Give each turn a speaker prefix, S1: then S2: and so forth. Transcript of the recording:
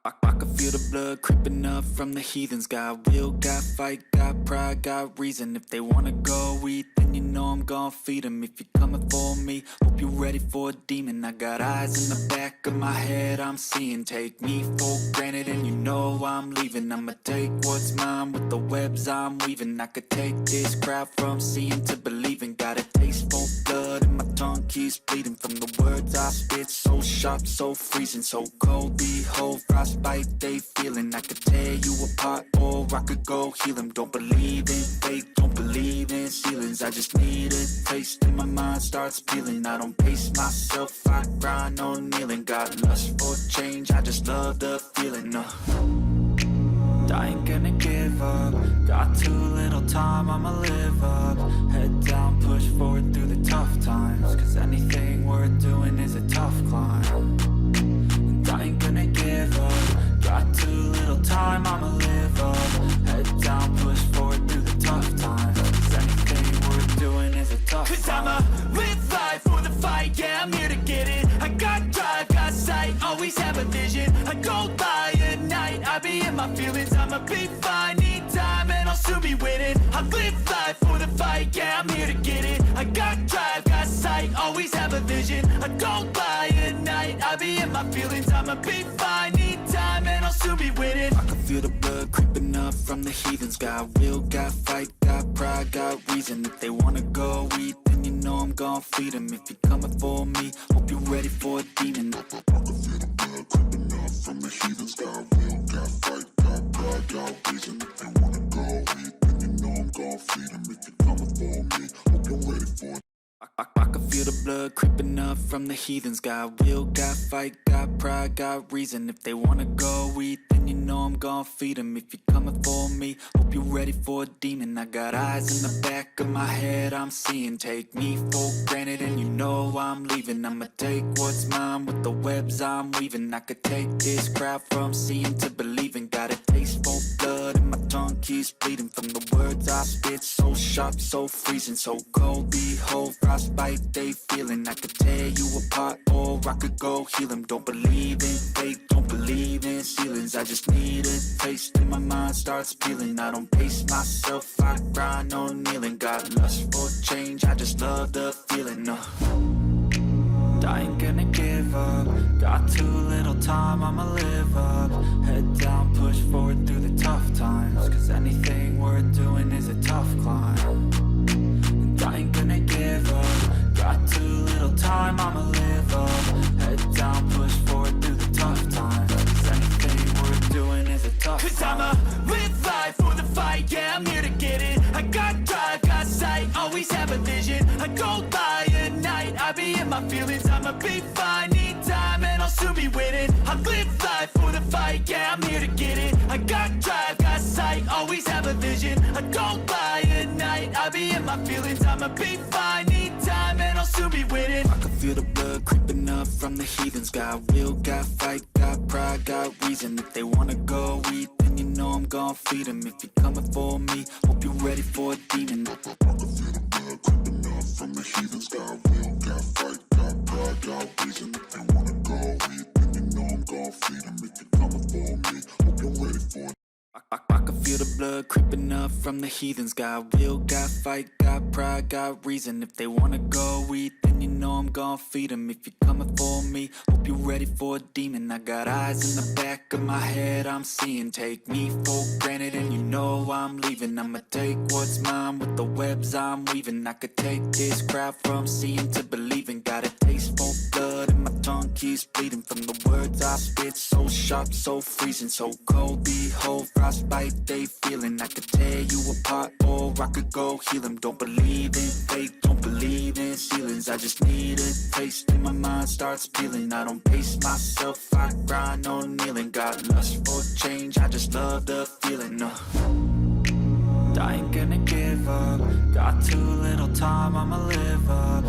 S1: I can feel the blood creeping up from the heathens. Got will, got fight, got pride, got reason. If they wanna go eat, then you know I'm gon' feed them. If you're coming for me, hope you're ready for a demon. I got eyes in the back of my head, I'm seeing. Take me for granted and you know I'm leaving. I'ma take what's mine with the webs I'm weaving. I could take this crowd from seeing to believing. Got a taste for blood and my tongue keeps bleeding. From the words I spit, so sharp, so freezing, so cold. Behold, frostbite they feeling. I could tear you apart or I could go heal them. Don't believe in fate, don't believe in ceilings. I just need a taste and my mind starts peeling. I don't pace myself, I grind on kneeling. Got lust for change, I just love the feeling. I ain't gonna give up. Got too little time, I'ma live up. Head down, push forward through the tough times. Cause anything worth doing is a tough climb. And I ain't gonna give up. Got too little time, I'ma live up. Head down, push forward through the tough times. Cause anything worth doing is a tough climb. Cause I'ma live life for the fight, yeah, I'm here to get it. I got drive, got sight, always have a vision. I go by at night, I be in my feelings. I'ma be fine, need time, and I'll soon be winning. I live life for the fight, yeah, I'm here to get it. I got drive, got sight, always have a vision. I go by at night, I be in my feelings. I'ma be fine, need time, and I'll soon be winning. I can feel the blood creeping up from the heathens. Got will, got fight, got pride, got reason. If they wanna go eat, then you know I'm gon' feed them. If you're coming for me, hope you're ready for a demon. I can feel the blood creeping up from the heathens. Got will, got fight, got pride, got reason. If they wanna go eat, then you know I'm gon' feed them. If you're coming for me, hope you're ready for it. I can feel the blood creeping up from the heathens. Got will, got fight, got pride, got reason. If they wanna go eat, then you know I'm gon' feed them. If you're coming for me, hope you're ready for a demon. I got eyes in the back of my head, I'm seeing. Take me for granted and you know I'm leaving. I'ma take what's mine with the webs I'm weaving. I could take this crowd from seeing to believing. Got a taste for blood and my tongue keeps bleeding. From the words I spit, so sharp, so freezing, so cold. Behold, frostbite they feeling. I could tear you apart or I could go heal them. Don't believe in fate, don't believe in ceilings. I just need a taste and my mind starts peeling. I don't pace myself, I grind on kneeling. Got lust for change, I just love the feeling. I ain't gonna give up. Got too little time, I'ma live up. Head down, push forward through the tough times. Cause anything worth doing is a tough climb. And I ain't gonna give up. Got too little time, I'ma live up. Head down, push forward through the tough times. Cause anything worth doing is a tough climb. Cause I'ma live life for the fight, yeah, I'm here to get it. I got drive, got sight, always have a vision. I go by at night, I be in my feelings. I'ma be fine, need time, and I'll soon be winning. I live life for the fight, yeah, I'm here to get it. I got drive, got sight, always have a vision. I go by at night, I be in my feelings. I'ma be fine, need time, and I'll soon be winning. I can feel the blood creeping up from the heathens. Got will, got fight, got pride, got reason. If they wanna go eat, then you know I'm gon' feed them. If you're coming for me, hope you're ready for a demon. I can feel the blood creeping up from the heathens. Got will, got fight, got pride, got reason. If they wanna go eat, then you know I'm gon' feed them. If you're coming for me, hope you're ready for it. I can feel the blood creeping up from the heathens. Got will, got fight, got pride, got reason. If they wanna go eat, then you know I'm gon' feed them. If you're coming for me, hope you're ready for a demon. I got eyes in the back of my head, I'm seeing. Take me for granted and you know I'm leaving. I'ma take what's mine with the webs I'm weaving. I could take this crowd from seeing to believing. Got a taste for blood and my tongue keeps bleeding. From the words I spit, so sharp, so freezing, so cold. Behold, frostbite they feeling. I could tear you apart or I could go heal them. Don't believe in fate, don't believe in ceilings. I just need a taste and my mind starts peeling. I don't pace myself, I grind on kneeling. Got lust for change, I just love the feeling. I ain't gonna give up. Got too little time, I'ma live up.